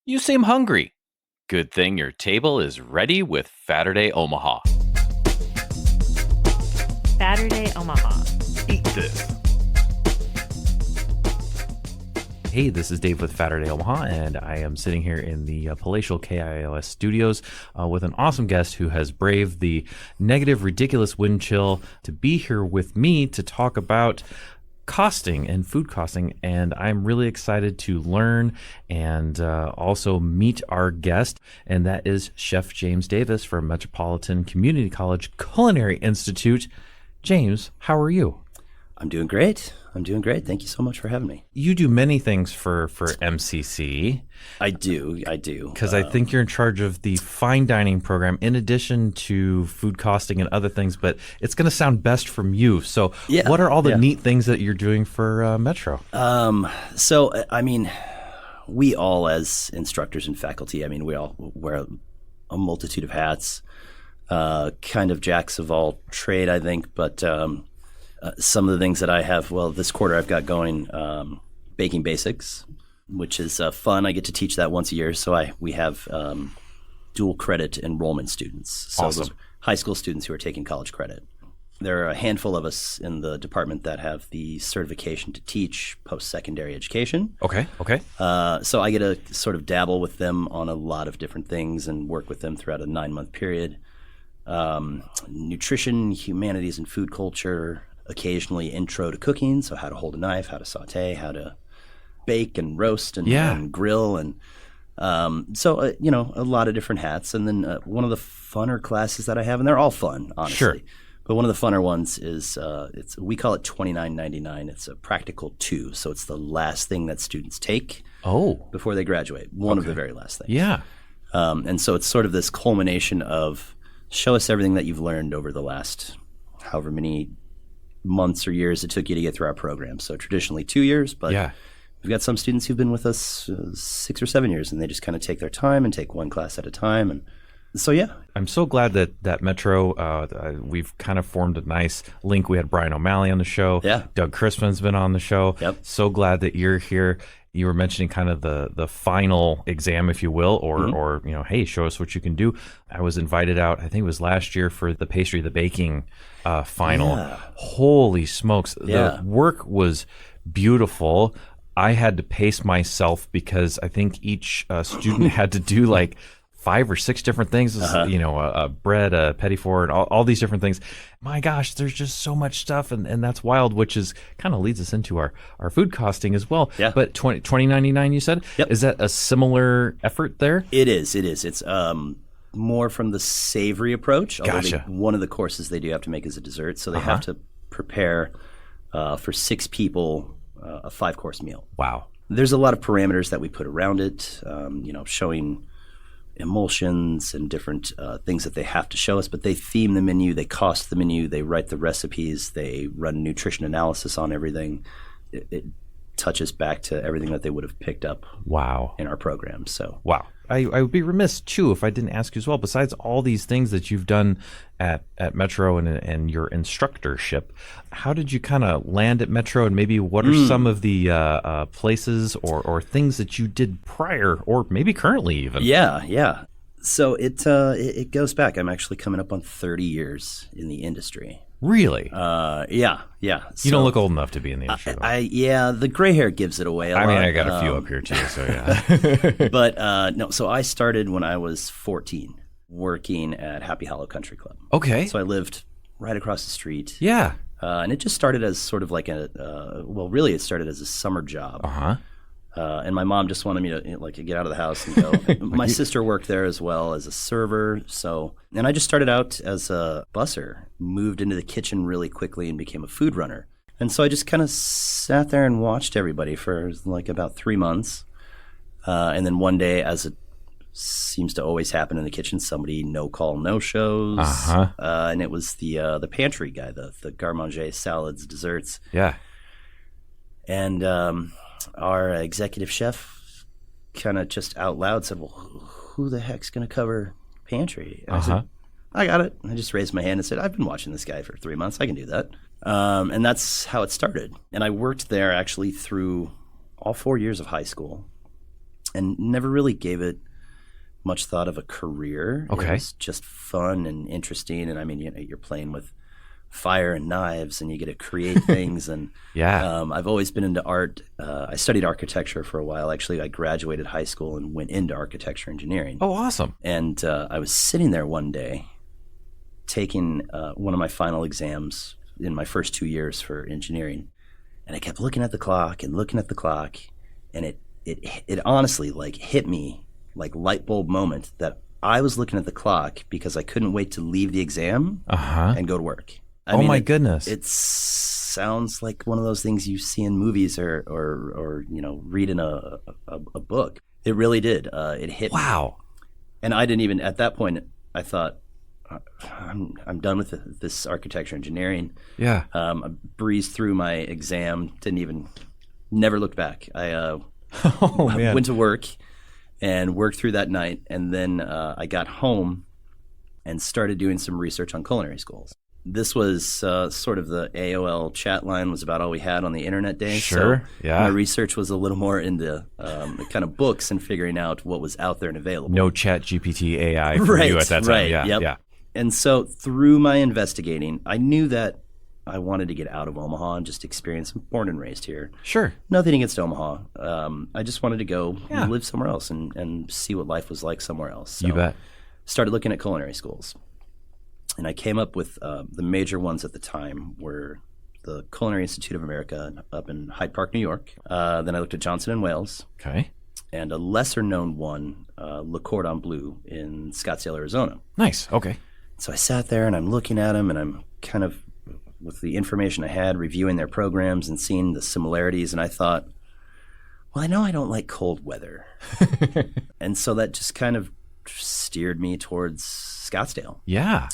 You seem hungry. Good thing your table is ready with Saturday Omaha. Saturday Omaha. Eat this. Hey, this is Dave with Saturday Omaha, and I am sitting here in the palatial KILS studios with an awesome guest who has braved the negative, ridiculous wind chill to be here with me to talk about costing and food costing, and I'm really excited to learn and also meet our guest, and that is Chef James Davis from Metropolitan Community College Culinary Institute. James, how are you? I'm doing great. Thank you so much for having me. You do many things for MCC. I do. Because I think you're in charge of the fine dining program in addition to food costing and other things, but it's going to sound best from you. So what are all the neat things that you're doing for Metro? We all as instructors and faculty, we all wear a multitude of hats, kind of jacks of all trade, I think, but some of the things that I have, this quarter I've got going baking basics, which is fun. I get to teach that once a year. So we have dual credit enrollment students. So awesome. Those are high school students who are taking college credit. There are a handful of us in the department that have the certification to teach post-secondary education. Okay. So I get to sort of dabble with them on a lot of different things and work with them throughout a 9-month period. Nutrition, humanities, and food culture. Occasionally intro to cooking, so how to hold a knife, how to saute, how to bake and roast and grill, and a lot of different hats. And then one of the funner classes that I have, and they're all fun, honestly. Sure. But one of the funner ones is we call it $29.99. It's a practical 2, so it's the last thing that students take before they graduate. One of the very last things. Yeah. And so it's sort of this culmination of show us everything that you've learned over the last however many months or years it took you to get through our program. So traditionally 2 years, but we've got some students who've been with us 6 or 7 years, and they just kind of take their time and take one class at a time. And so, I'm so glad that Metro, we've kind of formed a nice link. We had Brian O'Malley on the show. Yeah. Doug Crispin's been on the show. Yep. So glad that you're here. You were mentioning kind of the final exam, if you will, or hey, show us what you can do. I was invited out, I think it was last year, for the baking final. Yeah. Holy smokes. Yeah. The work was beautiful. I had to pace myself because I think each student had to do like 5 or 6 different things, a bread, a petit four, and all these different things. My gosh, there's just so much stuff, and that's wild, which is kind of leads us into our food costing as well. Yeah. But $20.99, you said? Yep. Is that a similar effort there? It is. It's more from the savory approach. Gotcha. One of the courses they do have to make is a dessert, so they have to prepare for 6 people a 5-course meal. Wow. There's a lot of parameters that we put around it, showing emulsions and different things that they have to show us, but they theme the menu, they cost the menu, they write the recipes, they run nutrition analysis on everything. It touches back to everything that they would have picked up in our program. So wow. I would be remiss too if I didn't ask you as well, besides all these things that you've done at Metro and your instructorship, how did you kind of land at Metro, and maybe what are some of the places or things that you did prior or maybe currently even? Yeah. So it goes back. I'm actually coming up on 30 years in the industry. Really? Yeah. You don't look old enough to be in the industry. The gray hair gives it away a lot. I got a few up here too, so yeah. But no, so I started when I was 14 working at Happy Hollow Country Club. Okay. So I lived right across the street. Yeah. And it just started as sort of like really it started as a summer job. Uh-huh. And my mom just wanted me to get out of the house and go. My sister worked there as well as a server. And I just started out as a busser, moved into the kitchen really quickly and became a food runner. And so I just kind of sat there and watched everybody for like about 3 months. And then one day, as it seems to always happen in the kitchen, somebody no shows. Uh-huh. And it was the pantry guy, the garde-manger, salads, desserts. Yeah. And our executive chef kind of just out loud said, well, who the heck's going to cover pantry? And I said, I got it. And I just raised my hand and said, I've been watching this guy for 3 months. I can do that. And that's how it started. And I worked there actually through all 4 years of high school. and never really gave it much thought of a career. Okay. It was just fun and interesting. And I mean, you're playing with fire and knives and you get to create things. And Yeah. I've always been into art. I studied architecture for a while. Actually, I graduated high school and went into architecture engineering. Oh, awesome. And I was sitting there one day taking one of my final exams in my first 2 years for engineering. And I kept looking at the clock and looking at the clock. And it honestly like hit me like light bulb moment that I was looking at the clock because I couldn't wait to leave the exam and go to work. I mean, my goodness. It sounds like one of those things you see in movies or read in a book. It really did. It hit me. Wow. And I didn't even, at that point, I thought, I'm done with this architecture engineering. Yeah. I breezed through my exam, never looked back. I man. went to work and worked through that night. And then I got home and started doing some research on culinary schools. This was sort of the AOL chat line was about all we had on the internet days. Sure, so yeah. My research was a little more into kind of books and figuring out what was out there and available. No chat GPT AI for you at that time. Right, Yeah, yep. yeah. And so through my investigating, I knew that I wanted to get out of Omaha and just experience. I'm born and raised here. Sure. Nothing against Omaha. I just wanted to go Yeah. live somewhere else and see what life was like somewhere else. So You bet. started looking at culinary schools. And I came up with the major ones at the time were the Culinary Institute of America up in Hyde Park, New York. Then I looked at Johnson & Wales. Okay. And a lesser-known one, Le Cordon Bleu in Scottsdale, Arizona. Nice. Okay. So I sat there and I'm looking at them and I'm kind of, with the information I had, reviewing their programs and seeing the similarities. And I thought, well, I know I don't like cold weather. And so that just kind of steered me towards Scottsdale. Yeah.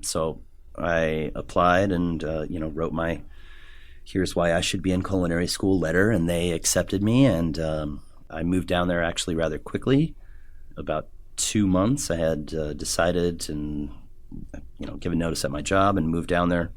So I applied and, wrote my here's why I should be in culinary school letter. And they accepted me. And I moved down there actually rather quickly. About 2 months, I had decided and given notice at my job and moved down there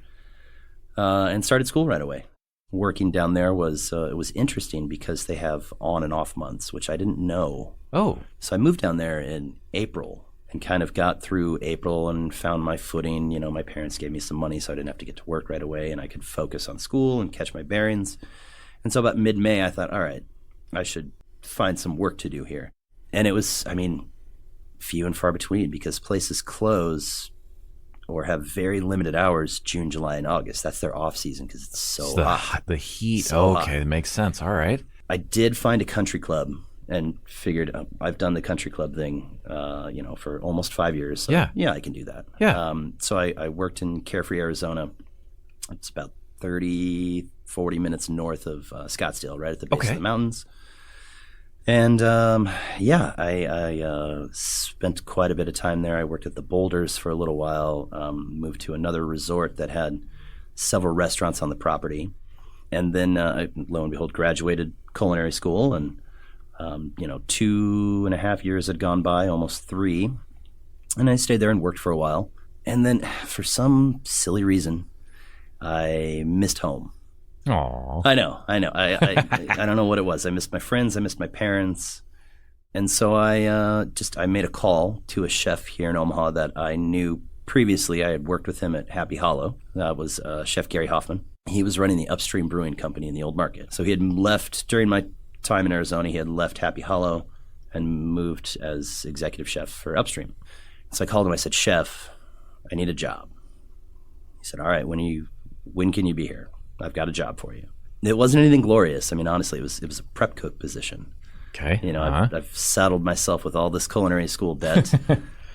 and started school right away. Working down there was it was interesting because they have on and off months, which I didn't know. Oh. So I moved down there in April and kind of got through April and found my footing. My parents gave me some money so I didn't have to get to work right away and I could focus on school and catch my bearings. And so about mid-May, I thought, all right, I should find some work to do here. And it was, few and far between because places close or have very limited hours June, July, and August. That's their off season because it's so hot. The heat. So okay, hot. That makes sense. All right. I did find a country club and figured I've done the country club thing, for almost 5 years. So yeah, I can do that. Yeah. So I worked in Carefree, Arizona. It's about 30, 40 minutes north of Scottsdale, right at the base of the mountains. And I spent quite a bit of time there. I worked at the Boulders for a little while, moved to another resort that had several restaurants on the property. And then, I, lo and behold, graduated culinary school. And, 2.5 years had gone by, almost 3. And I stayed there and worked for a while. And then, for some silly reason, I missed home. Aw. I know. I don't know what it was. I missed my friends. I missed my parents. And so I made a call to a chef here in Omaha that I knew previously. I had worked with him at Happy Hollow. That was Chef Gary Hoffman. He was running the Upstream Brewing Company in the Old Market. So he had left, during my time in Arizona, he had left Happy Hollow and moved as executive chef for Upstream. So I called him. I said, Chef, I need a job. He said, all right, when can you be here? I've got a job for you. It wasn't anything glorious. Honestly, it was a prep cook position. Okay. I've saddled myself with all this culinary school debt.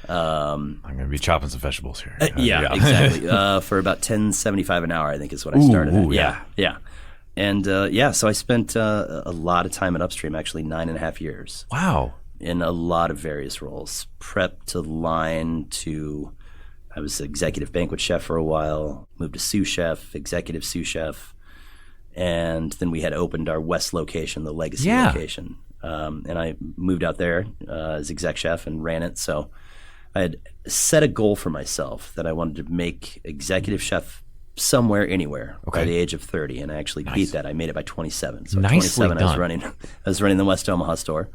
I'm going to be chopping some vegetables here. Yeah, exactly. For about $10.75 an hour, I think is what I started at. Yeah. And so I spent a lot of time at Upstream, actually 9.5 years. Wow. In a lot of various roles, prep to line to. I was executive banquet chef for a while, moved to sous chef, executive sous chef, and then we had opened our West location, the legacy location. And I moved out there as exec chef and ran it. So I had set a goal for myself that I wanted to make executive chef somewhere, anywhere by the age of 30, and I actually beat that. I made it by 27. So at Nicely 27, done. I was running the West Omaha store.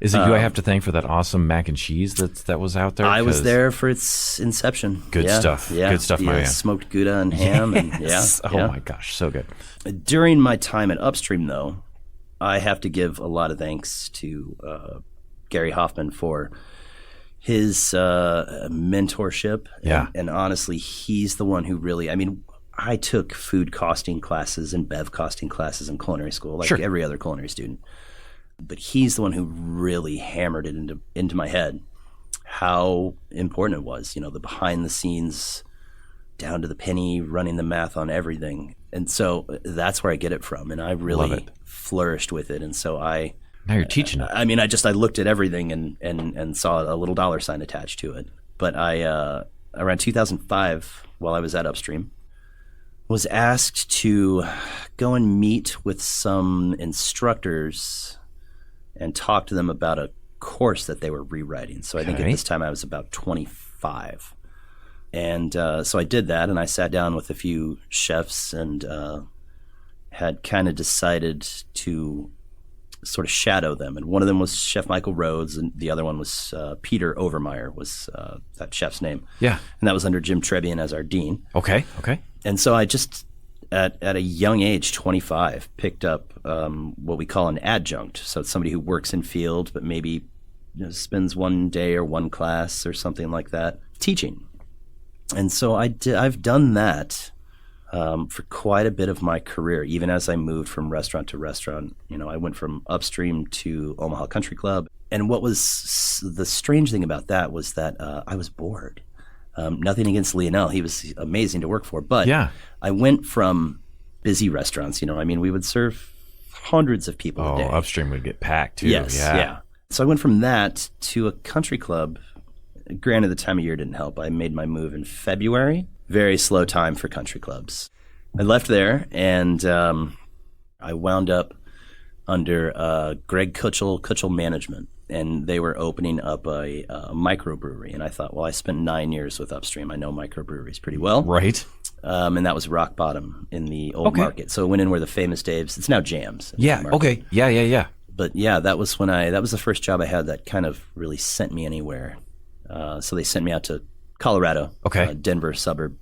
Is it you I have to thank for that awesome mac and cheese that was out there? I was there for its inception. Good stuff. Yeah. Good stuff, my man. Smoked Gouda and ham. Yes. And, Oh my gosh, so good. During my time at Upstream, though, I have to give a lot of thanks to Gary Hoffman for his mentorship. Yeah. And honestly, he's the one who really, I mean, I took food costing classes and bev costing classes in culinary school, like every other culinary student. But he's the one who really hammered it into my head how important it was, you know, the behind the scenes, down to the penny, running the math on everything. And so that's where I get it from. And I really flourished with it. And so now you're teaching it. I mean, I looked at everything and saw a little dollar sign attached to it. But I, around 2005, while I was at Upstream, was asked to go and meet with some instructors and talk to them about a course that they were rewriting. So I think at this time I was about 25. And so I did that, and I sat down with a few chefs and had kind of decided to sort of shadow them. And one of them was Chef Michael Rhodes, and the other one was Peter Overmeyer was that chef's name. Yeah. And that was under Jim Trebian as our dean. Okay. And so I just, at a young age, 25, picked up what we call an adjunct. So it's somebody who works in field, but maybe spends one day or one class or something like that teaching. And so I've done that for quite a bit of my career, even as I moved from restaurant to restaurant. You know, I went from Upstream to Omaha Country Club. And what was the strange thing about that was that I was bored. Nothing against Lionel. He was amazing to work for. But I went from busy restaurants, you know, I mean, we would serve hundreds of people a day. Upstream would get packed too. Yes, yeah. So I went from that to a country club. Granted, the time of year didn't help. I made my move in February. Very slow time for country clubs. I left there, and I wound up under Greg Kutchell Management, and they were opening up a microbrewery. And I thought, well, I spent 9 years with Upstream. I know microbreweries pretty well. Right. And that was Rock Bottom in the old market. So I went in where the famous Dave's, it's now Jams. Yeah, okay. Yeah. But yeah, that was that was the first job I had that kind of really sent me anywhere. So they sent me out to Colorado, Denver suburb.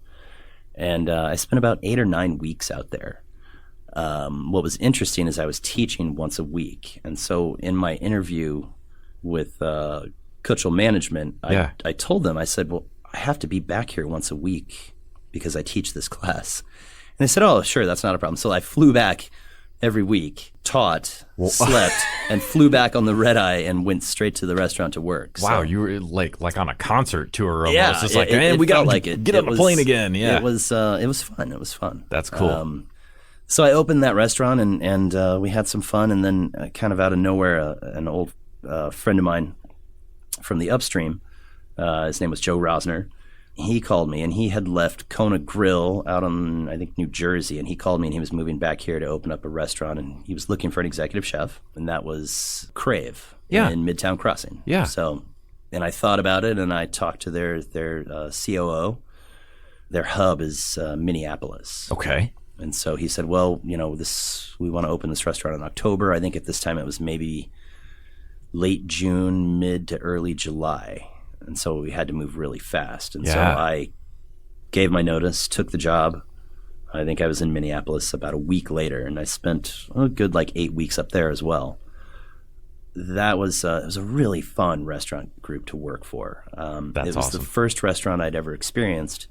And I spent about 8 or 9 weeks out there. What was interesting is I was teaching once a week. And so in my interview with Kutchell Management, I told them, I said, well, I have to be back here once a week because I teach this class. And they said, oh, sure, that's not a problem. So I flew back every week, taught, slept, and flew back on the red eye and went straight to the restaurant to work. Wow, so, you were like on a concert tour almost. Yeah, it's like, man, we got to get on the plane again. Yeah, it was fun. It was fun. That's cool. So I opened that restaurant and we had some fun, and then kind of out of nowhere, an old friend of mine from the Upstream, his name was Joe Rosner. He called me, and he had left Kona Grill out on, I think, New Jersey, and he called me, and he was moving back here to open up a restaurant, and he was looking for an executive chef, and that was Crave in Midtown Crossing. Yeah. So, and I thought about it, and I talked to their COO. Their hub is Minneapolis. Okay. And so he said, well, you know, we want to open this restaurant in October. I think at this time it was maybe late June, mid to early July. And so we had to move really fast. And so I gave my notice, took the job. I think I was in Minneapolis about a week later, and I spent a good 8 weeks up there as well. That was it was a really fun restaurant group to work for. That's it was awesome. The first restaurant I'd ever experienced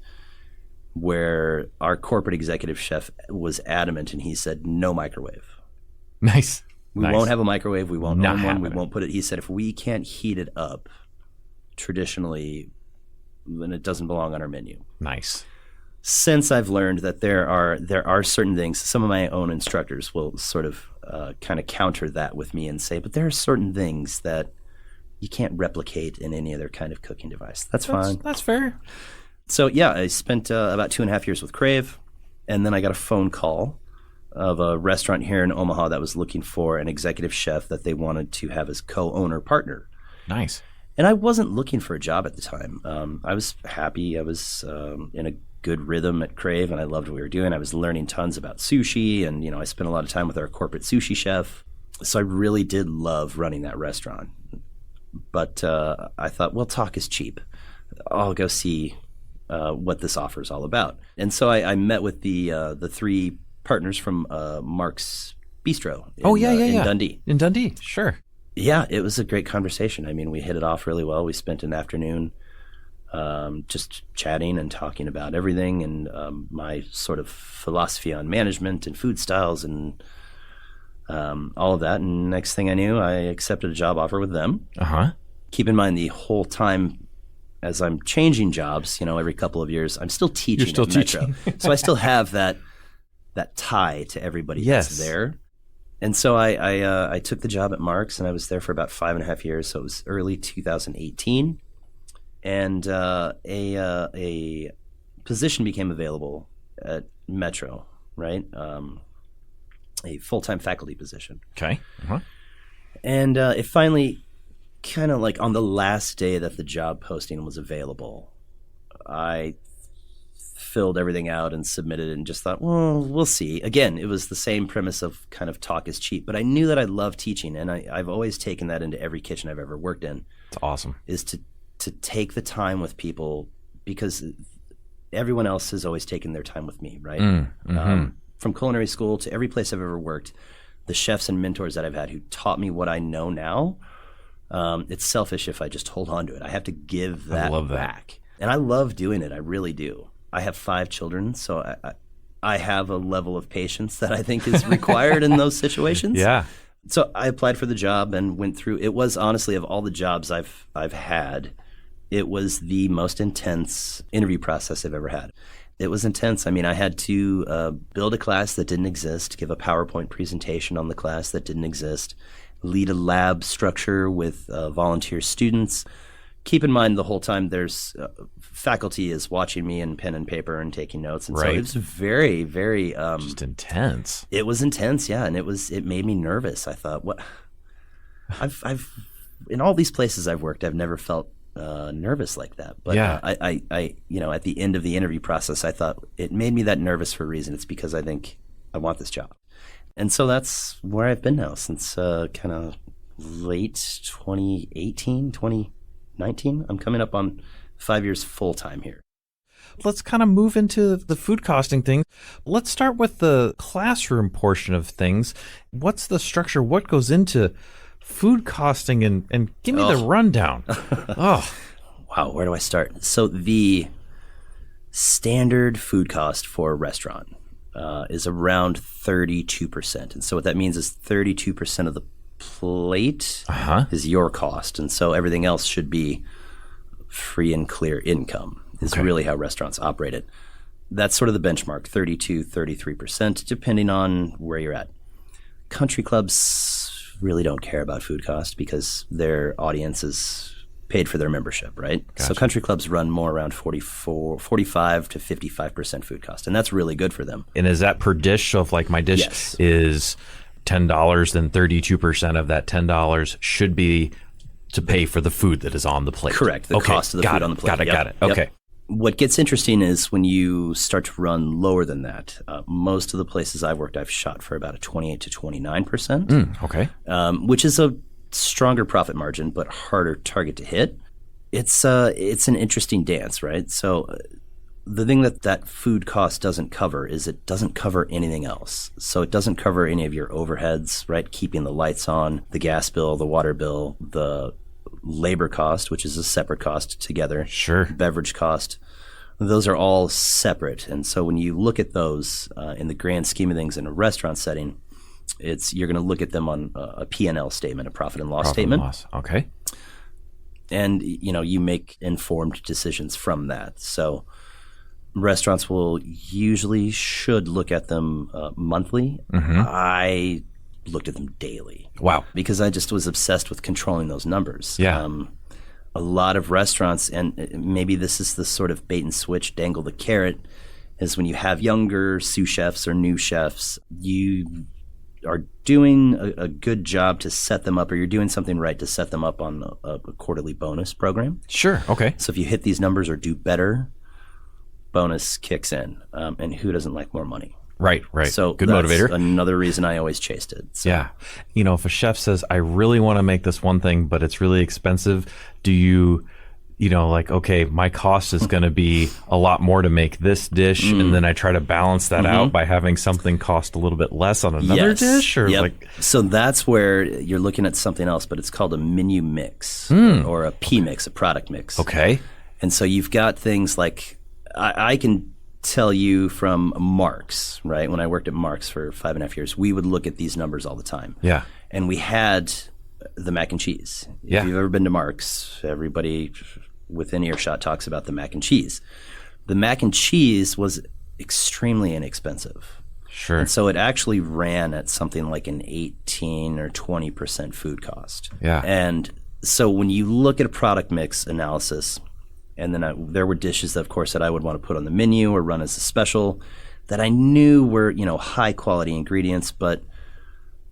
where our corporate executive chef was adamant, and he said, no microwave. Nice. We won't have a microwave. We won't own one. happening. We won't put it. He said, if we can't heat it up traditionally, then it doesn't belong on our menu. Nice. Since I've learned that there are certain things, some of my own instructors will sort of kind of counter that with me and say, but there are certain things that you can't replicate in any other kind of cooking device. That's fine. That's fair. So yeah, I spent about 2.5 years with Crave, and then I got a phone call of a restaurant here in Omaha that was looking for an executive chef that they wanted to have as co-owner partner. Nice. And I wasn't looking for a job at the time. I was happy. I was in a good rhythm at Crave, and I loved what we were doing. I was learning tons about sushi, and I spent a lot of time with our corporate sushi chef. So I really did love running that restaurant. But I thought, well, talk is cheap. I'll go see what this offer is all about. And so I met with the three partners from Mark's Bistro in Dundee. In Dundee, sure. Yeah, it was a great conversation. I mean, we hit it off really well. We spent an afternoon just chatting and talking about everything and my sort of philosophy on management and food styles and all of that. And next thing I knew, I accepted a job offer with them. Uh-huh. Keep in mind the whole time as I'm changing jobs, every couple of years, I'm still teaching at Metro. So I still have that tie to everybody that's there. And so I took the job at Mark's, and I was there for about 5.5 years. So it was early 2018. And a position became available at Metro, right? A full-time faculty position. Okay. Uh-huh. And it finally, kind of like on the last day that the job posting was available, I filled everything out and submitted it and just thought, well, we'll see. Again, it was the same premise of kind of talk is cheap, but I knew that I love teaching, and I've always taken that into every kitchen I've ever worked in. It's awesome. Is to take the time with people, because everyone else has always taken their time with me, right? Mm-hmm. From culinary school to every place I've ever worked, the chefs and mentors that I've had who taught me what I know now, it's selfish if I just hold on to it. I have to give that back. And I love doing it. I really do. I have 5 children, so I have a level of patience that I think is required in those situations. Yeah. So I applied for the job and went through. It was honestly, of all the jobs I've had, it was the most intense interview process I've ever had. It was intense. I mean, I had to build a class that didn't exist, give a PowerPoint presentation on the class that didn't exist, lead a lab structure with volunteer students. Keep in mind the whole time there's faculty is watching me in pen and paper and taking notes. And so it was very, very just intense. It was intense, yeah, and it made me nervous. I thought, what? I've in all these places I've worked, I've never felt nervous like that. But I at the end of the interview process, I thought it made me that nervous for a reason. It's because I think I want this job. And so that's where I've been now since kind of late 2018, 2019. I'm coming up on 5 years full time here. Let's kind of move into the food costing thing. Let's start with the classroom portion of things. What's the structure? What goes into food costing? And give me the rundown. Wow, where do I start? So the standard food cost for a restaurant is around 32%. And so what that means is 32% of the plate is your cost. And so everything else should be free and clear income is really how restaurants operate it. That's sort of the benchmark, 32, 33%, depending on where you're at. Country clubs really don't care about food cost because their audience is paid for their membership, right? Gotcha. So country clubs run more around 45 to 55% food cost, and that's really good for them. And is that per dish? So if like my dish is $10, then 32% of that $10 should be to pay for the food that is on the plate. Correct. The cost of the food on the plate. Got it. Okay. What gets interesting is when you start to run lower than that. Most of the places I've worked, I've shot for about a 28 to 29%. Which is a stronger profit margin, but harder target to hit. It's an interesting dance, right? So the thing that food cost doesn't cover is it doesn't cover anything else. So it doesn't cover any of your overheads, right? Keeping the lights on, the gas bill, the water bill, the labor cost, which is a separate cost together. Sure. Beverage cost. Those are all separate. And so when you look at those in the grand scheme of things in a restaurant setting, you're going to look at them on a P&L statement, a profit and loss statement. Okay. And, you make informed decisions from that. So restaurants will should look at them monthly. I looked at them daily. Wow. Because I just was obsessed with controlling those numbers. Yeah. A lot of restaurants, and maybe this is the sort of bait and switch, dangle the carrot, is when you have younger sous chefs or new chefs, you are doing a good job to set them up, or you're doing something right to set them up on a quarterly bonus program. Sure. Okay. So if you hit these numbers or do better, bonus kicks in. And who doesn't like more money? Right. So Good that's motivator. another reason I always chased it. So. Yeah. If a chef says, I really want to make this one thing, but it's really expensive, do you like, okay, my cost is going to be a lot more to make this dish, and then I try to balance that out by having something cost a little bit less on another dish? Or So that's where you're looking at something else, but it's called a menu mix or a P mix, a product mix. Okay. And so you've got things like, I can tell you from Mark's, right? When I worked at Mark's for 5.5 years, we would look at these numbers all the time. Yeah. And we had the mac and cheese. Yeah. If you've ever been to Mark's, everybody within earshot talks about the mac and cheese. The mac and cheese was extremely inexpensive. Sure. And so it actually ran at something like an 18 or 20% food cost. Yeah. And so when you look at a product mix analysis, and then there were dishes that, of course, that I would want to put on the menu or run as a special that I knew were, high quality ingredients, but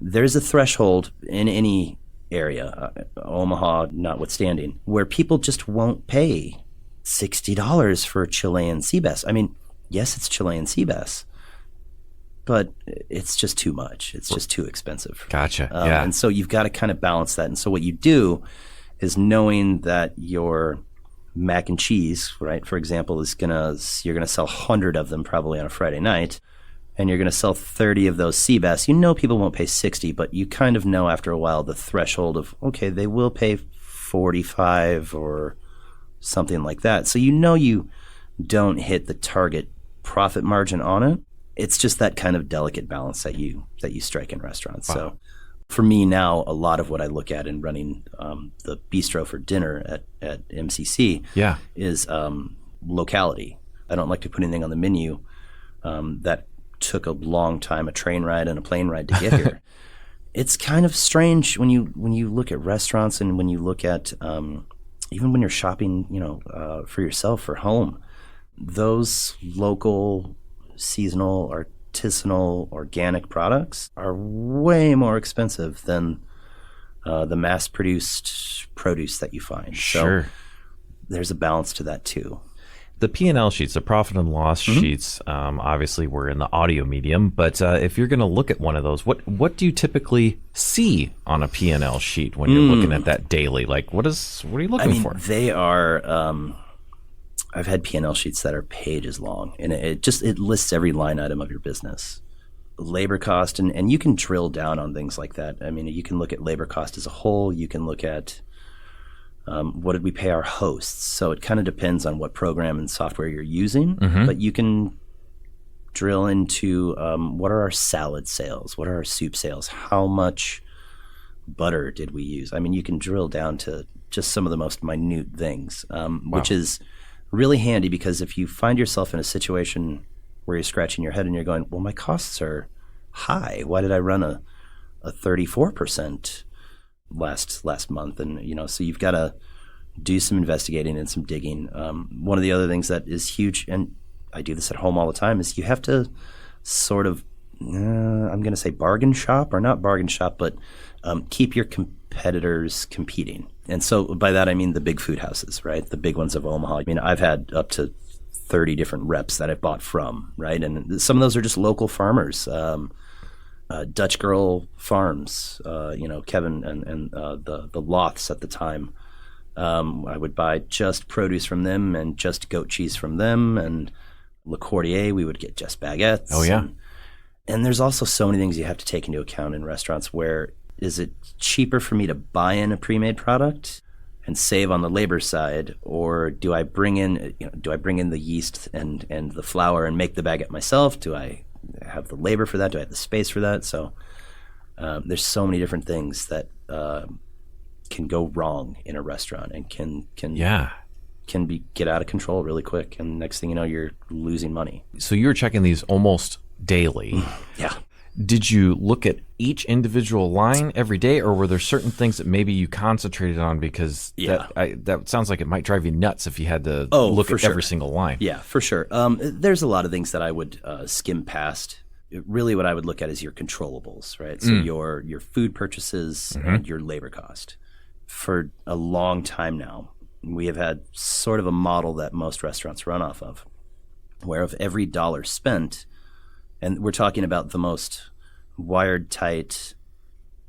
there's a threshold in any area, Omaha notwithstanding, where people just won't pay $60 for Chilean sea bass. I mean, yes, it's Chilean sea bass, but it's just too much. It's just too expensive. Gotcha. Yeah. And so you've got to kind of balance that. And so what you do is knowing that your mac and cheese, right, for example, you're gonna sell 100 of them probably on a Friday night, and you're gonna sell 30 of those sea bass. People won't pay 60, but you kind of know after a while the threshold of, okay, they will pay 45 or something like that. So you don't hit the target profit margin on it. It's just that kind of delicate balance that you strike in restaurants. Wow. So for me now, a lot of what I look at in running the bistro for dinner at MCC is locality. I don't like to put anything on the menu that took a long time, a train ride and a plane ride to get here. It's kind of strange when you look at restaurants and when you look at even when you're shopping, for yourself for home, those local, seasonal, artisanal, organic products are way more expensive than the mass-produced produce that you find. Sure. So there's a balance to that too. The P&L sheets, the profit and loss sheets, obviously we're in the audio medium, but if you're going to look at one of those, what do you typically see on a P&L sheet when you're looking at that daily? Like, what are you looking for? They are, I've had P&L sheets that are pages long, and it lists every line item of your business. Labor cost, and you can drill down on things like that. I mean, you can look at labor cost as a whole. You can look at what did we pay our hosts? So it kind of depends on what program and software you're using, but you can drill into what are our salad sales? What are our soup sales? How much butter did we use? I mean, you can drill down to just some of the most minute things, which is really handy because if you find yourself in a situation where you're scratching your head and you're going, well, my costs are high. Why did I run a 34% last month? And, so you've got to do some investigating and some digging. One of the other things that is huge, and I do this at home all the time, is you have to sort of, I'm going to say bargain shop, or not bargain shop, but keep your competitors competing. And so by that, I mean the big food houses, right? The big ones of Omaha. I mean, I've had up to 30 different reps that I've bought from, right? And some of those are just local farmers. Dutch Girl Farms, Kevin and the Loths at the time. I would buy just produce from them and just goat cheese from them. And Le Cordier, we would get just baguettes. Oh, yeah. And there's also so many things you have to take into account in restaurants. Where is it cheaper for me to buy in a pre-made product and save on the labor side, or do I bring in the yeast and the flour and make the baguette myself? Do I have the labor for that? Do I have the space for that? So there's so many different things that can go wrong in a restaurant and can get out of control really quick. And next thing you know, you're losing money. So you were checking these almost daily. Yeah. Did you look at each individual line every day, or were there certain things that maybe you concentrated on because that sounds like it might drive you nuts if you had to look at every single line? Yeah, for sure. There's a lot of things that I would skim past. Really what I would look at is your controllables, right? So your food purchases and your labor cost. For a long time now, we have had sort of a model that most restaurants run off of, where of every dollar spent, And we're talking about the most wired tight,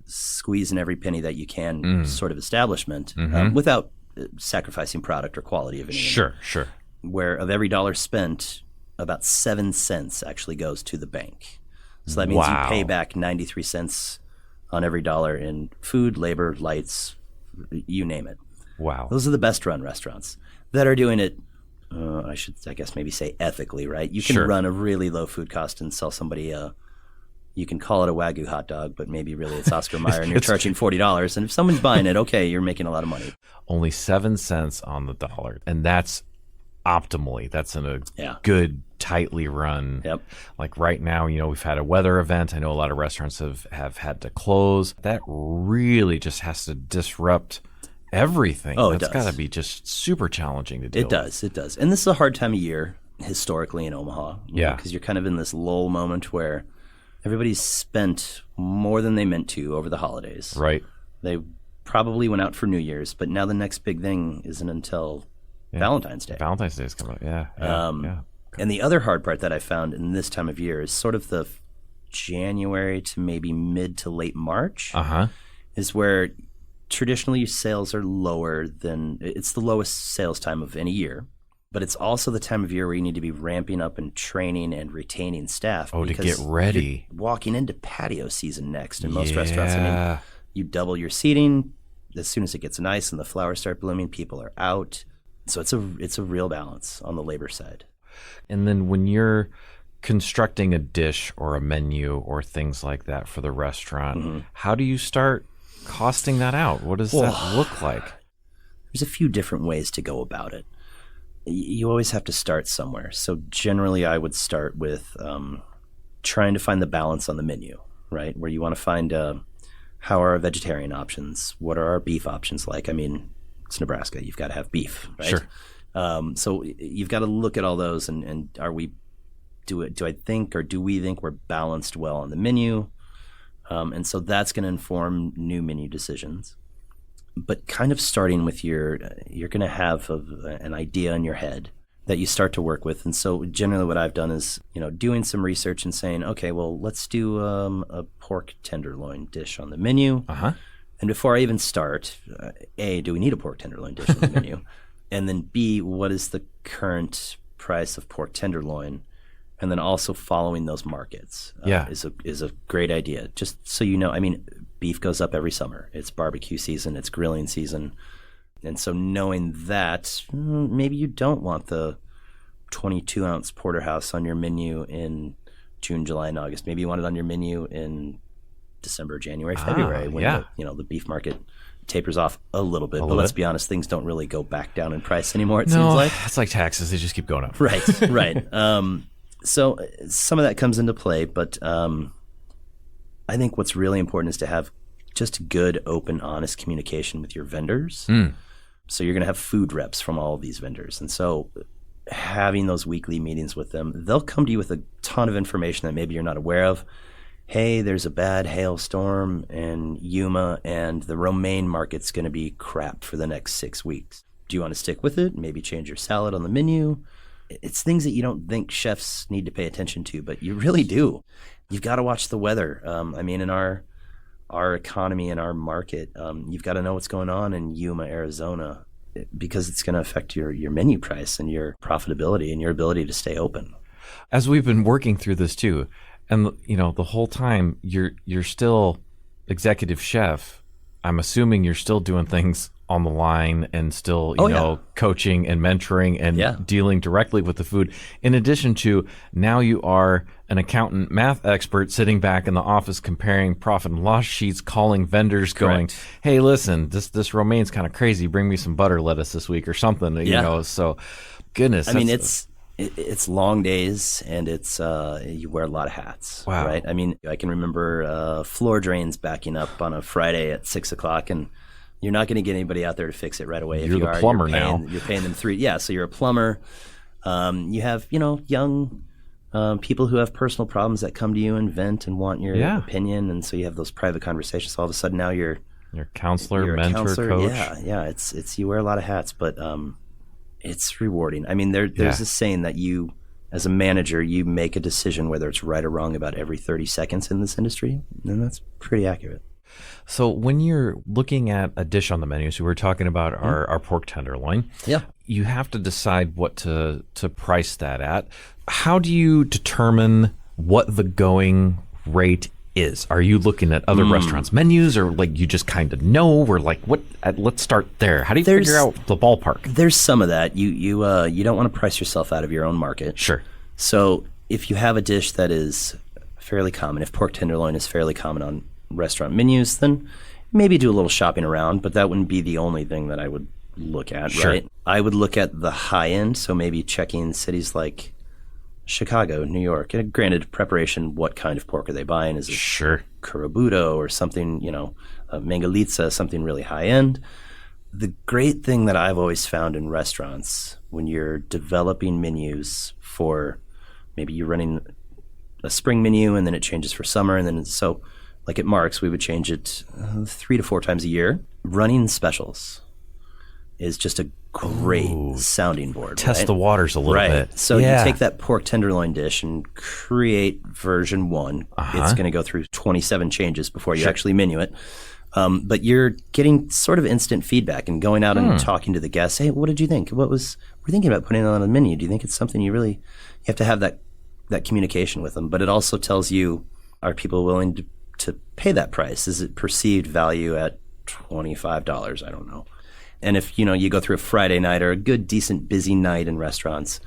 squeezing every penny that you can sort of establishment without sacrificing product or quality of anything. Sure. Where of every dollar spent, about 7 cents actually goes to the bank. So that means you pay back 93 cents on every dollar in food, labor, lights, you name it. Wow. Those are the best run restaurants that are doing it, I guess maybe say ethically, right? You can run a really low food cost and sell somebody you can call it a Wagyu hot dog, but maybe really it's Oscar Mayer and you're charging $40. And if someone's buying it, okay, you're making a lot of money. Only 7 cents on the dollar. And that's optimally. That's in a good, tightly run. Yep. Like right now, we've had a weather event. I know a lot of restaurants have had to close. That really just has to disrupt everything. Oh, That's got to be just super challenging to deal with. It does. And this is a hard time of year historically in Omaha. Because you're kind of in this lull moment where everybody's spent more than they meant to over the holidays. Right. They probably went out for New Year's, but now the next big thing isn't until Valentine's Day. Valentine's Day is coming up, yeah. And the other hard part that I found in this time of year is sort of the January to maybe mid to late March is where traditionally sales are lower than – it's the lowest sales time of any year. But it's also the time of year where you need to be ramping up and training and retaining staff. Oh, to get ready. You're walking into patio season next in most restaurants. I mean, you double your seating. As soon as it gets nice and the flowers start blooming, people are out. So it's a real balance on the labor side. And then when you're constructing a dish or a menu or things like that for the restaurant, how do you start costing that out? What does that look like? There's a few different ways to go about it. You always have to start somewhere. So generally I would start with trying to find the balance on the menu, right? Where you want to find how are our vegetarian options? What are our beef options like? I mean, it's Nebraska. You've got to have beef, right? Sure. So you've got to look at all those and do we think we're balanced well on the menu? And so that's going to inform new menu decisions. But kind of starting with you're going to have an idea in your head that you start to work with. And so generally what I've done is, doing some research and saying, okay, well, let's do a pork tenderloin dish on the menu. And before I even start, A, do we need a pork tenderloin dish on the menu? And then B, what is the current price of pork tenderloin? And then also following those markets is a great idea. Just so you know, I mean, beef goes up every summer. It's barbecue season. It's grilling season. And so knowing that, maybe you don't want the 22-ounce porterhouse on your menu in June, July, and August. Maybe you want it on your menu in December, January, February when the beef market tapers off a little bit. But let's be honest, things don't really go back down in price anymore, it seems like. It's like taxes. They just keep going up. Right. So some of that comes into play, but I think what's really important is to have just good, open, honest communication with your vendors. So you're going to have food reps from all of these vendors. And so having those weekly meetings with them, they'll come to you with a ton of information that maybe you're not aware of. Hey, there's a bad hailstorm in Yuma and the romaine market's going to be crap for the next 6 weeks. Do you want to stick with it? Maybe change your salad on the menu? It's things that you don't think chefs need to pay attention to, but you really do. You've got to watch the weather. I mean, in our economy and our market, you've got to know what's going on in Yuma, Arizona, because it's going to affect your menu price and your profitability and your ability to stay open. As we've been working through this too, and the whole time you're still executive chef, I'm assuming you're still doing things on the line and still, coaching and mentoring and dealing directly with the food. In addition to now you are an accountant, math expert sitting back in the office comparing profit and loss sheets, calling vendors, going, hey, listen, this romaine's kind of crazy. Bring me some butter lettuce this week or something, so goodness. I mean, it's long days and it's you wear a lot of hats. Wow. Right? I mean, I can remember floor drains backing up on a Friday at 6:00 and you're not going to get anybody out there to fix it right away. You're the plumber now. You're paying them $3. Yeah, so you're a plumber. You have, young people who have personal problems that come to you and vent and want your opinion, and so you have those private conversations. So all of a sudden now you're counselor, a mentor, counselor. coach. Yeah. It's you wear a lot of hats, but it's rewarding. I mean, there's this saying that you as a manager, you make a decision whether it's right or wrong about every 30 seconds in this industry, and that's pretty accurate. So when you're looking at a dish on the menu, so we're talking about our pork tenderloin. Yeah. You have to decide what to price that at. How do you determine what the going rate is? Are you looking at other restaurants' menus, or like you just kind of know? Or like what? Let's start there. How do you figure out the ballpark? There's some of that. You don't want to price yourself out of your own market. Sure. So if you have a dish that is fairly common, if pork tenderloin is fairly common on restaurant menus, then maybe do a little shopping around, but that wouldn't be the only thing that I would look at, Sure. right? I would look at the high end, so maybe checking cities like Chicago, New York. And granted, preparation, what kind of pork are they buying? Is it Sure. Carabuto or something, Mangalitsa, something really high end? The great thing that I've always found in restaurants when you're developing menus for, maybe you're running a spring menu and then it changes for summer, and then so like at Mark's, we would change it 3 to 4 times a year. Running specials is just a great sounding board. Test right? the waters a little bit. So you take that pork tenderloin dish and create version 1. It's going to go through 27 changes before you actually menu it. But you're getting sort of instant feedback and going out and talking to the guests. Hey, what did you think? We're thinking about putting it on a menu. Do you think it's something you have to have that communication with them? But it also tells you, are people willing to pay that price? Is it perceived value at $25? I don't know. And if you go through a Friday night or a good, decent, busy night in restaurants,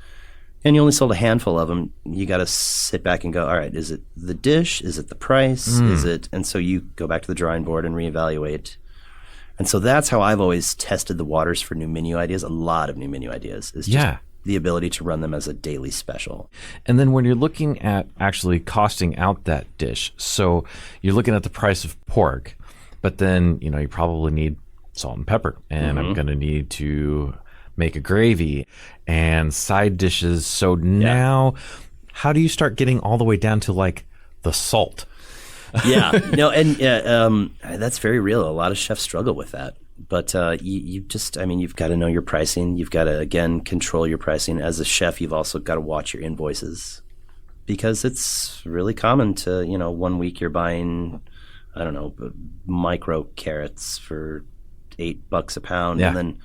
and you only sold a handful of them, you got to sit back and go, all right, is it the dish? Is it the price? Is it? And so you go back to the drawing board and reevaluate. And so that's how I've always tested the waters for new menu ideas. A lot of new menu ideas is just the ability to run them as a daily special. And then when you're looking at actually costing out that dish, so you're looking at the price of pork, but then you probably need salt and pepper, and I'm going to need to make a gravy and side dishes. So now, how do you start getting all the way down to like the salt? That's very real. A lot of chefs struggle with that. But you've got to know your pricing. You've got to, again, control your pricing. As a chef, you've also got to watch your invoices, because it's really common to, 1 week you're buying, I don't know, micro carrots for $8 a pound, and then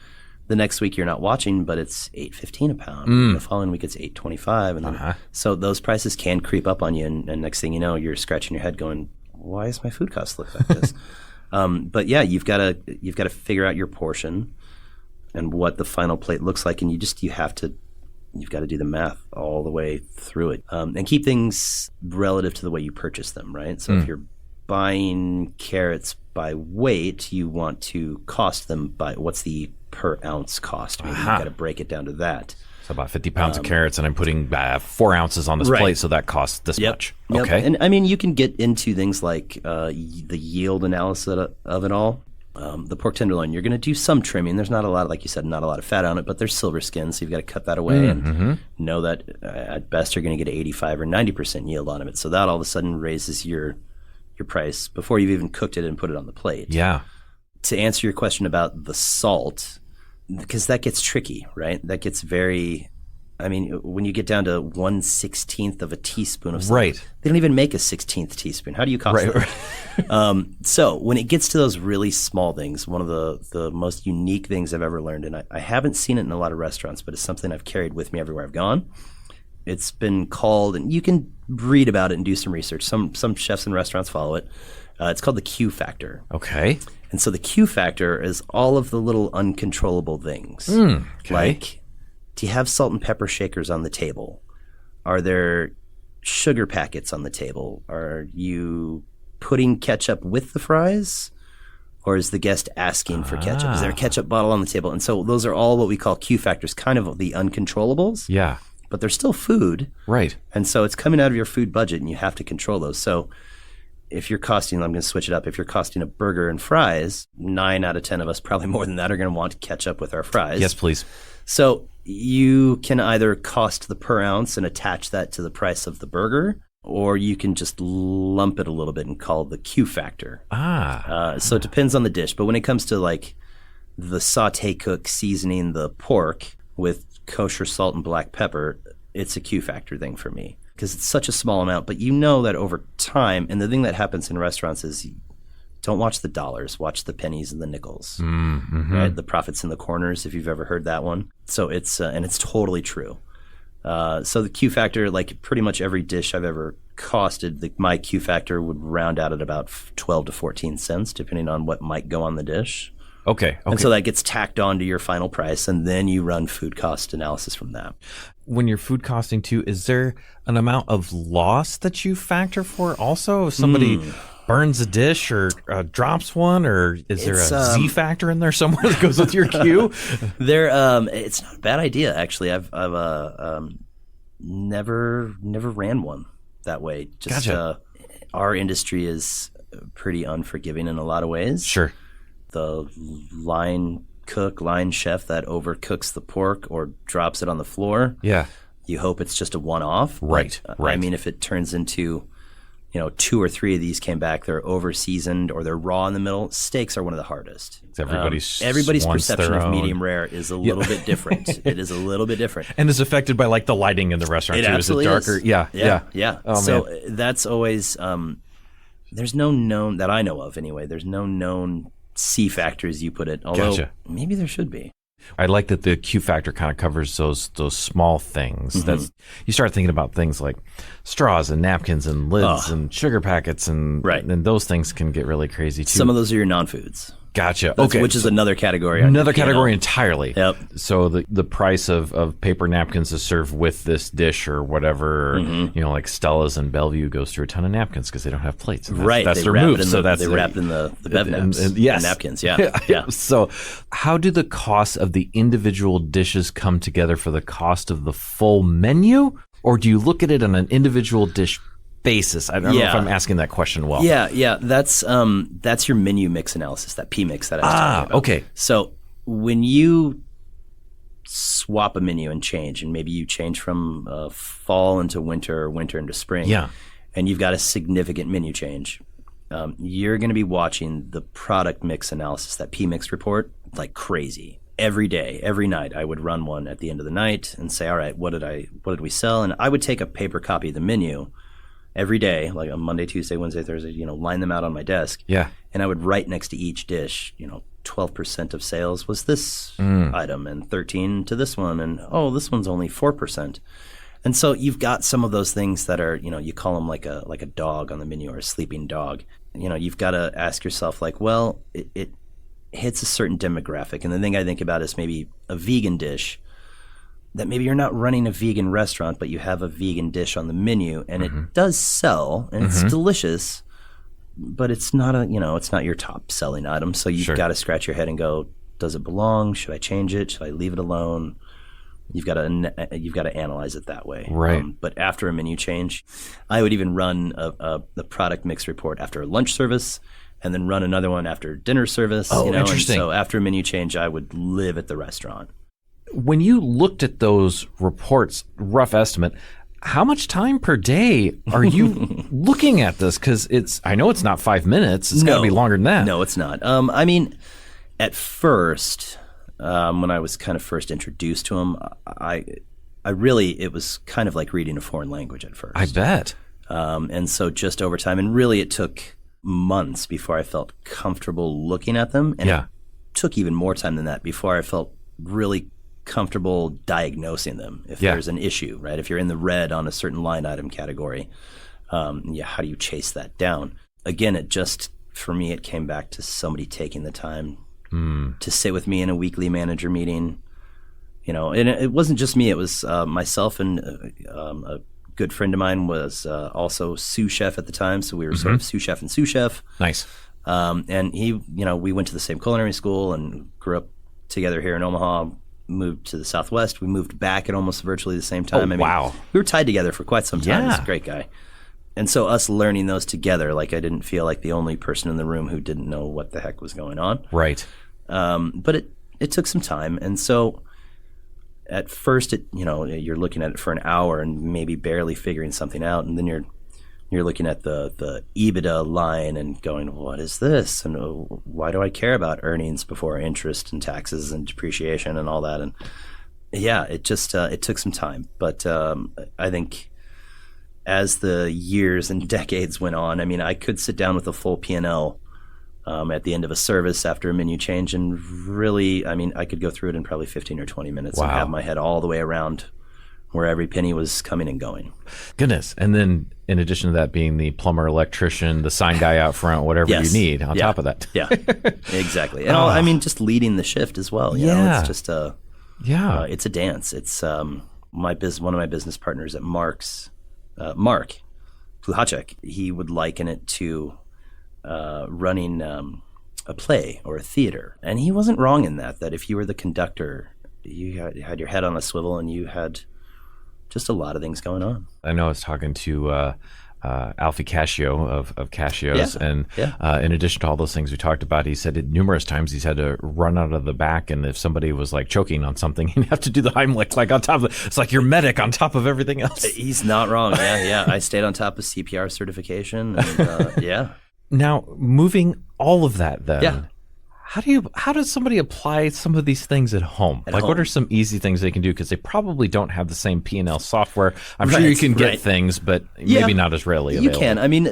the next week you're not watching, but it's $8.15 a pound. The following week it's $8.25, and then so those prices can creep up on you, and next thing you know, you're scratching your head, going, "Why is my food cost look like this?" But you've got to figure out your portion and what the final plate looks like, and you've got to do the math all the way through it, and keep things relative to the way you purchase them, right? So if you're buying carrots by weight, you want to cost them by what's the per ounce cost. Maybe you've got to break it down to that. So about 50 pounds of carrots, and I'm putting 4 ounces on this plate, so that costs this much. Okay. And I mean, you can get into things like the yield analysis of it all. The pork tenderloin, you're going to do some trimming. There's not a lot, like you said, not a lot of fat on it, but there's silver skin, so you've got to cut that away and know that at best you're going to get 85 or 90% yield on it. So that all of a sudden raises your price before you've even cooked it and put it on the plate. Yeah. To answer your question about the salt, because that gets tricky, right? That gets very, when you get down to 1/16 of a teaspoon of salt, they don't even make a 16th teaspoon. How do you cost that? So when it gets to those really small things, one of the most unique things I've ever learned, and I haven't seen it in a lot of restaurants, but it's something I've carried with me everywhere I've gone. It's been called, and you can read about it and do some research. Some chefs and restaurants follow it. It's called the Q factor. Okay. And so the Q factor is all of the little uncontrollable things. Like, do you have salt and pepper shakers on the table? Are there sugar packets on the table? Are you putting ketchup with the fries? Or is the guest asking for ketchup? Is there a ketchup bottle on the table? And so those are all what we call Q factors, kind of the uncontrollables. Yeah. But they're still food. Right. And so it's coming out of your food budget, and you have to control those. So if you're costing, I'm going to switch it up. If you're costing a burger and fries, 9 out of 10 of us, probably more than that, are going to want ketchup with our fries. Yes, please. So you can either cost the per ounce and attach that to the price of the burger, or you can just lump it a little bit and call it the Q factor. So it depends on the dish. But when it comes to like the saute cook seasoning the pork with kosher salt and black pepper, it's a Q factor thing for me because it's such a small amount. But you know that over time, and the thing that happens in restaurants is don't watch the dollars, watch the pennies and the nickels, right? The profits in the corners, if you've ever heard that one. So it's and it's totally true. So the Q factor, like pretty much every dish I've ever costed, my Q factor would round out at about 12 to 14 cents, depending on what might go on the dish. Okay. And so that gets tacked on to your final price, and then you run food cost analysis from that. When you're food costing too, is there an amount of loss that you factor for also? If somebody burns a dish or drops one, or is there a Z factor in there somewhere that goes with your Q? It's not a bad idea, actually. I've never ran one that way. Just Gotcha. Our industry is pretty unforgiving in a lot of ways. Sure. The line chef that overcooks the pork or drops it on the floor. Yeah. You hope it's just a one-off. Right. I mean, if it turns into, 2 or 3 of these came back, they're over-seasoned or they're raw in the middle. Steaks are one of the hardest. Everybody's perception their of own. medium rare is a little bit different. It is a little bit different. And is affected by like the lighting in the restaurant It too. absolutely is it darker? is. Yeah. Oh, so man. that's always there's no known that I know of anyway. There's no known C factors, you put it. Although Gotcha. maybe there should be. I like that the Q factor kind of covers those small things. That's you start thinking about things like straws and napkins and lids and sugar packets and those things can get really crazy too. Some of those are your non-foods. Gotcha. Okay, which is another category. Another category entirely. Yep. So the price of paper napkins to serve with this dish or whatever, or, like Stella's and Bellevue goes through a ton of napkins because they don't have plates. And that's their move. So they wrap it in the bev naps. Yes. Napkins. Yeah. So how do the costs of the individual dishes come together for the cost of the full menu? Or do you look at it on an individual dish basis? I don't know if I'm asking that question well. Yeah. That's your menu mix analysis, that P mix that I was talking about. Okay. So when you swap a menu and change, and maybe you change from fall into winter or winter into spring, and you've got a significant menu change, you're going to be watching the product mix analysis, that P mix report, like crazy. Every day, every night, I would run one at the end of the night and say, all right, what did we sell? And I would take a paper copy of the menu every day, like on Monday, Tuesday, Wednesday, Thursday, line them out on my desk. Yeah. And I would write next to each dish, 12% of sales was this item and 13 to this one. And, this one's only 4%. And so you've got some of those things that are, you call them like a dog on the menu or a sleeping dog. You've got to ask yourself like, well, it hits a certain demographic. And the thing I think about is maybe a vegan dish that maybe you're not running a vegan restaurant, but you have a vegan dish on the menu and it does sell and it's delicious, but it's not it's not your top selling item. So you've got to scratch your head and go, does it belong? Should I change it? Should I leave it alone? You've got to analyze it that way. Right. But after a menu change, I would even run the product mix report after a lunch service and then run another one after dinner service. Interesting. And so after a menu change, I would live at the restaurant. When you looked at those reports, rough estimate, how much time per day are you looking at this? Because I know it's not 5 minutes. It's got to be longer than that. No, it's not. I mean, at first, when I was kind of first introduced to them, I really, it was kind of like reading a foreign language at first. I bet. And so just over time, and really it took months before I felt comfortable looking at them. And it took even more time than that before I felt really comfortable diagnosing them if there's an issue, right? If you're in the red on a certain line item category, how do you chase that down? Again, for me, it came back to somebody taking the time to sit with me in a weekly manager meeting, and it wasn't just me. It was myself and a good friend of mine was also sous chef at the time. So we were sort of sous chef and sous chef. Nice. And he, we went to the same culinary school and grew up together here in Omaha, moved to the Southwest. We moved back at almost virtually the same time. Wow. We were tied together for quite some time. He's a great guy. And so us learning those together, like I didn't feel like the only person in the room who didn't know what the heck was going on. Right. But it took some time. And so at first, you're looking at it for an hour and maybe barely figuring something out. And then you're looking at the EBITDA line and going, what is this? And why do I care about earnings before interest and taxes and depreciation and all that? And Yeah, it just it took some time, but I think as the years and decades went on, I mean, I could sit down with a full P&L at the end of a service after a menu change, and really, I mean, I could go through it in probably 15 or 20 minutes and have my head all the way around where every penny was coming and going. Goodness. And then in addition to that, being the plumber, electrician, the sign guy out front, whatever you need on top of that. Yeah, exactly. And I mean, just leading the shift as well. You know, it's just it's a dance. It's one of my business partners at Mark's, Mark Pluhacek, he would liken it to running a play or a theater. And he wasn't wrong in that if you were the conductor, you had your head on a swivel and you had just a lot of things going on. I know I was talking to Alfie Cascio of Cascio's, and in addition to all those things we talked about, he said numerous times he's had to run out of the back, and if somebody was like choking on something, he'd have to do the Heimlich like on top of it. It's like your medic on top of everything else. He's not wrong. Yeah. I stayed on top of CPR certification. And, Now, moving all of that then, how does somebody apply some of these things at home? What are some easy things they can do? Because they probably don't have the same P&L software. I'm sure you can get things, but maybe not as readily available. You can. I mean,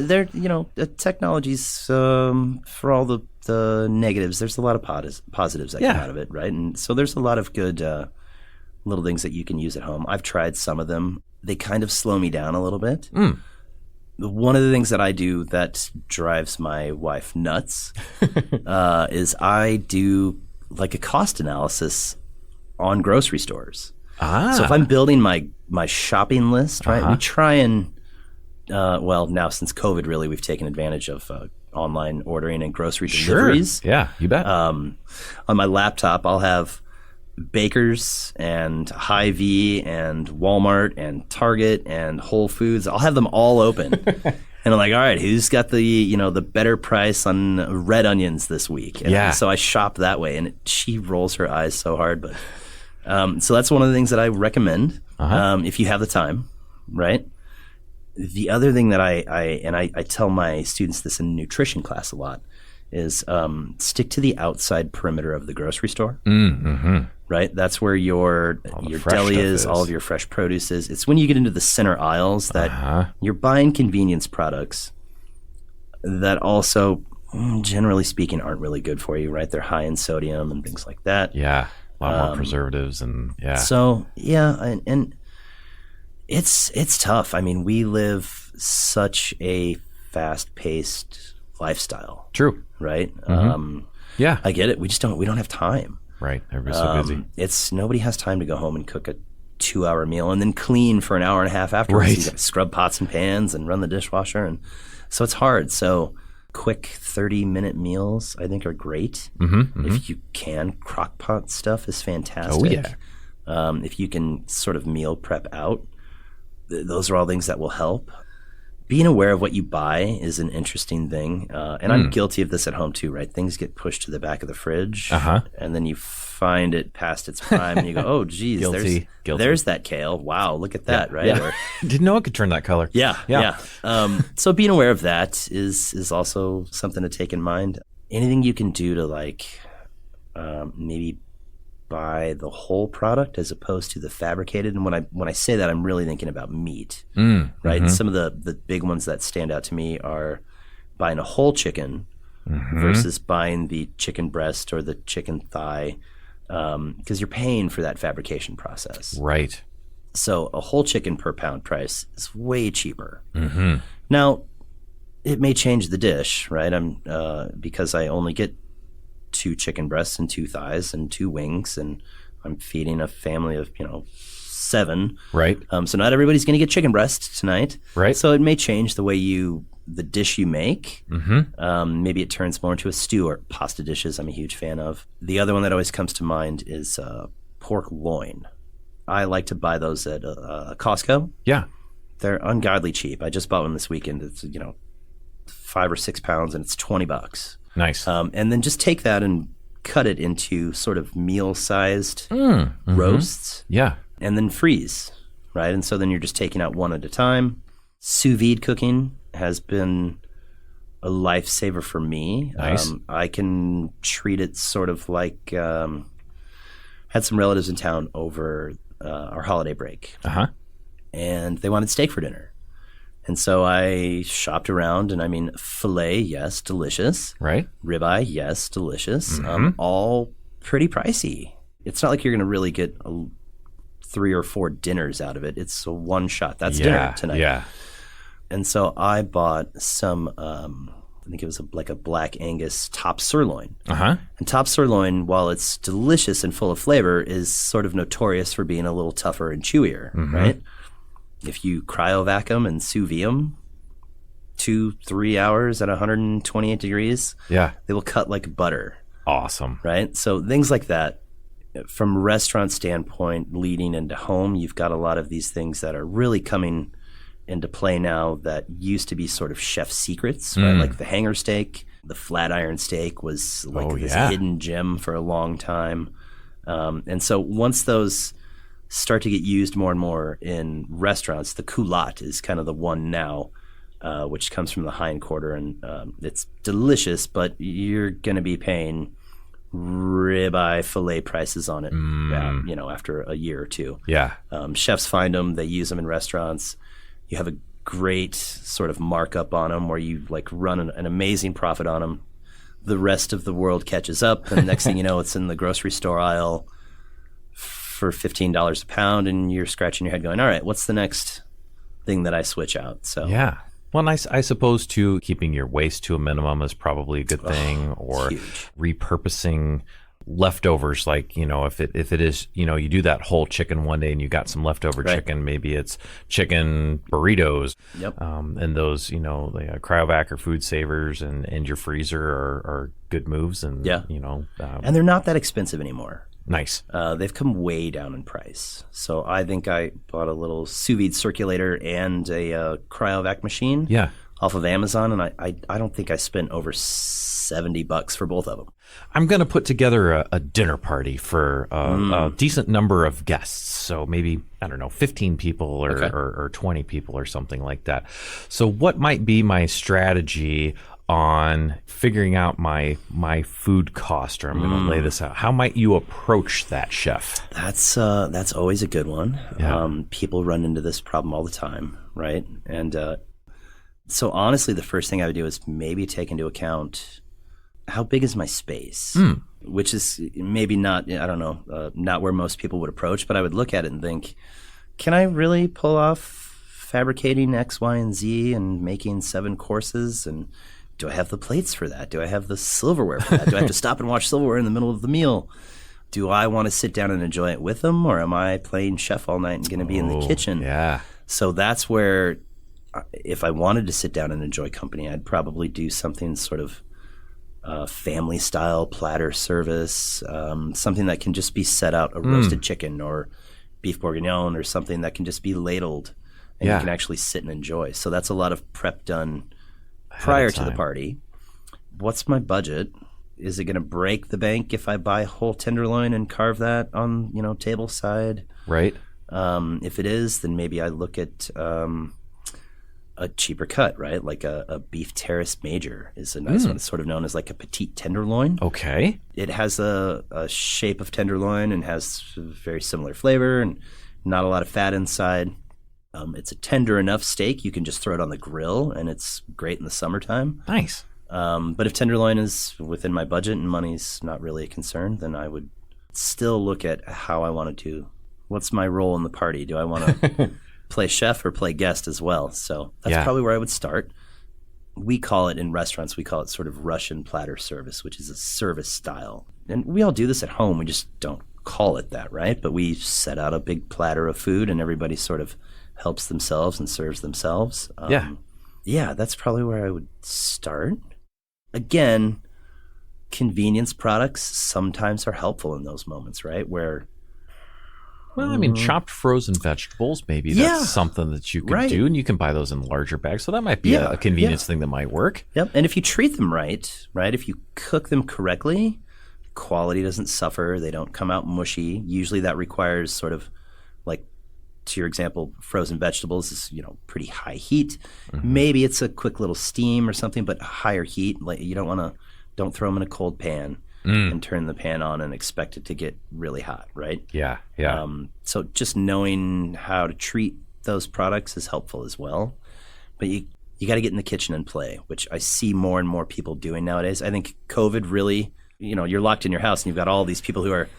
technologies, for all the negatives, there's a lot of positives that come out of it, right? And so there's a lot of good little things that you can use at home. I've tried some of them. They kind of slow me down a little bit. One of the things that I do that drives my wife nuts is I do like a cost analysis on grocery stores. So if I'm building my shopping list, right, we try and, now since COVID, really, we've taken advantage of online ordering and grocery deliveries. Yeah, you bet. On my laptop, I'll have Baker's and Hy-Vee and Walmart and Target and Whole Foods. I'll have them all open. And I'm like, all right, who's got the better price on red onions this week? And so I shop that way, and she rolls her eyes so hard. But so that's one of the things that I recommend if you have the time, right? The other thing that I tell my students this in nutrition class a lot is stick to the outside perimeter of the grocery store. Right? That's where your deli is, all of your fresh produce is. It's when you get into the center aisles that you're buying convenience products that also, generally speaking, aren't really good for you, right? They're high in sodium and things like that. Yeah, a lot more preservatives and So, and it's tough. I mean, we live such a fast-paced lifestyle. True. Right? Yeah. I get it. We don't have time. Right. Everybody's so busy. Nobody has time to go home and cook a 2-hour meal and then clean for an hour and a half afterwards. Right. You got to scrub pots and pans and run the dishwasher. And so it's hard. So quick 30-minute meals, I think, are great. If you can. Crock pot stuff is fantastic. Oh, yeah. If you can sort of meal prep out, those are all things that will help. Being aware of what you buy is an interesting thing. And I'm guilty of this at home too, right? Things get pushed to the back of the fridge and then you find it past its prime and you go, oh, geez, Guilty. there's that kale. Wow, look at that, right? Yeah. Didn't know it could turn that color. Yeah. So being aware of that is also something to take in mind. Anything you can do to maybe buy the whole product as opposed to the fabricated. And when I say that, I'm really thinking about meat, right? And some of the big ones that stand out to me are buying a whole chicken versus buying the chicken breast or the chicken thigh, because you're paying for that fabrication process. Right. So a whole chicken per pound price is way cheaper. Now, it may change the dish, right? Because I only get 2 chicken breasts and 2 thighs and 2 wings, and I'm feeding a family of 7. Right. So not everybody's going to get chicken breast tonight. Right. So it may change the way the dish you make. Maybe it turns more into a stew or pasta dishes. I'm a huge fan of. The other one that always comes to mind is pork loin. I like to buy those at Costco. Yeah. They're ungodly cheap. I just bought one this weekend. It's 5 or 6 pounds, and it's $20. Nice. And then just take that and cut it into sort of meal-sized roasts. Yeah. And then freeze, right? And so then you're just taking out one at a time. Sous vide cooking has been a lifesaver for me. Nice. I can treat it sort of like, I Had some relatives in town over our holiday break, and they wanted steak for dinner. And so I shopped around, and I mean, filet, yes, delicious. Right. Ribeye, yes, delicious. All pretty pricey. It's not like you're going to really get 3 or 4 dinners out of it. It's a one shot. That's dinner tonight. Yeah. And so I bought some, I think it was like a black Angus top sirloin. And top sirloin, while it's delicious and full of flavor, is sort of notorious for being a little tougher and chewier, right? If you cryovac them and sous vide them 2-3 hours at 128 degrees, they will cut like butter. Awesome. Right? So things like that. From a restaurant standpoint, leading into home, you've got a lot of these things that are really coming into play now that used to be sort of chef secrets, right? Like the hanger steak, the flat iron steak was like this hidden gem for a long time. And so once those start to get used more and more in restaurants, the culotte is kind of the one now, which comes from the hind quarter, and it's delicious, but you're going to be paying ribeye filet prices on it, after a year or two. Chefs find them, they use them in restaurants. You have a great sort of markup on them where you like run an amazing profit on them. The rest of the world catches up, and next thing you know, it's in the grocery store aisle for $15 a pound, and you're scratching your head going, all right, what's the next thing that I switch out? So well, I suppose too, keeping your waste to a minimum is probably a good thing, or huge. Repurposing leftovers, like, if it is, you do that whole chicken one day and you got some leftover chicken, maybe it's chicken burritos, and those, the cryovac or food savers and your freezer are good moves, and and they're not that expensive anymore. Nice. They've come way down in price. So I think I bought a little sous vide circulator and a cryovac machine off of Amazon, and I don't think I spent over $70 for both of them. I'm going to put together a dinner party for a decent number of guests. So maybe, 15 people or 20 people or something like that. So what might be my strategy on figuring out my food cost, or I'm going to lay this out? How might you approach that, chef? That's always a good one. People run into this problem all the time, right? And so honestly, the first thing I would do is maybe take into account how big is my space, which is maybe not, not where most people would approach, but I would look at it and think, can I really pull off fabricating X, Y, and Z and making 7 courses? And do I have the plates for that? Do I have the silverware for that? Do I have to stop and wash silverware in the middle of the meal? Do I want to sit down and enjoy it with them, or am I playing chef all night and going to be in the kitchen? So that's where, if I wanted to sit down and enjoy company, I'd probably do something sort of family style platter service, something that can just be set out, a roasted chicken or beef bourguignon, or something that can just be ladled and you can actually sit and enjoy. So that's a lot of prep done prior to the party. What's my budget? Is it going to break the bank if I buy whole tenderloin and carve that on, table side? Right. If it is, then maybe I look at a cheaper cut, right? Like a beef terrace major is a nice one. It's sort of known as like a petite tenderloin. Okay. It has a shape of tenderloin and has a very similar flavor and not a lot of fat inside. It's a tender enough steak you can just throw it on the grill, and it's great in the summertime. Nice. But if tenderloin is within my budget and money's not really a concern, then I would still look at how I want to do. What's my role in the party? Do I want to play chef or play guest as well? So that's probably where I would start. We call it in restaurants, we call it sort of Russian platter service, which is a service style. And we all do this at home. We just don't call it that, right? But we set out a big platter of food and everybody sort of helps themselves and serves themselves. That's probably where I would start. Again, convenience products sometimes are helpful in those moments, right? Where chopped frozen vegetables, maybe that's something that you can do, and you can buy those in larger bags. So that might be a convenience thing that might work. Yep. And if you treat them right, if you cook them correctly, quality doesn't suffer. They don't come out mushy. Usually that requires sort of, like, to your example, frozen vegetables is, pretty high heat. Maybe it's a quick little steam or something, but higher heat. Like, you don't throw them in a cold pan. and turn the pan on and expect it to get really hot, right? Yeah. So just knowing how to treat those products is helpful as well. But you got to get in the kitchen and play, which I see more and more people doing nowadays. I think COVID really, you're locked in your house and you've got all these people who are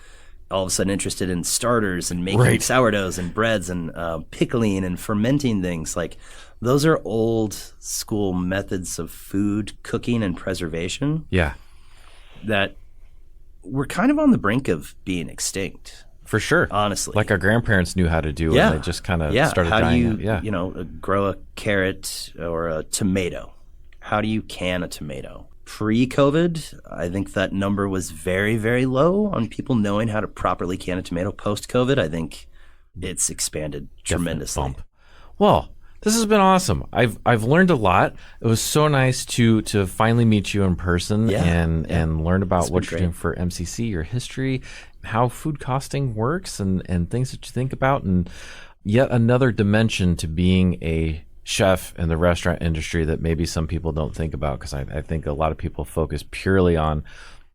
all of a sudden interested in starters and making sourdoughs and breads and pickling and fermenting things. Like those are old school methods of food cooking and preservation. Yeah. That we're kind of on the brink of being extinct. For sure. Honestly. Like our grandparents knew how to do, and they just kind of started how dying. do you, grow a carrot or a tomato? How do you can a tomato? Pre-COVID, I think that number was very, very low on people knowing how to properly can a tomato. Post-COVID, I think it's expanded tremendously. Bump. Well, this has been awesome. I've learned a lot. It was so nice to finally meet you in person and learn about what you're doing for MCC, your history, how food costing works, and things that you think about, and yet another dimension to being a chef in the restaurant industry that maybe some people don't think about, because I think a lot of people focus purely on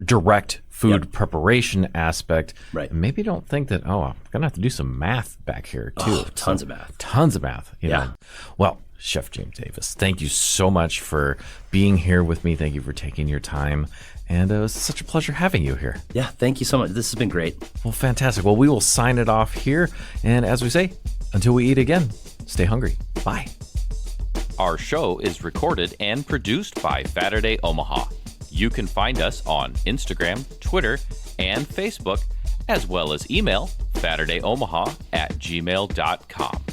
direct food preparation aspect. Right. And maybe don't think that, I'm going to have to do some math back here too. Oh, tons of math. Tons of math. You know. Well, Chef James Davis, thank you so much for being here with me. Thank you for taking your time. And it was such a pleasure having you here. Yeah, thank you so much. This has been great. Well, fantastic. Well, we will sign it off here. And as we say, until we eat again, stay hungry. Bye. Our show is recorded and produced by Saturday Omaha. You can find us on Instagram, Twitter, and Facebook, as well as email SaturdayOmaha@gmail.com.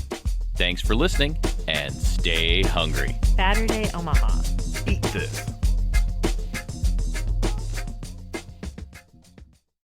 Thanks for listening and stay hungry. Saturday Omaha. Eat this.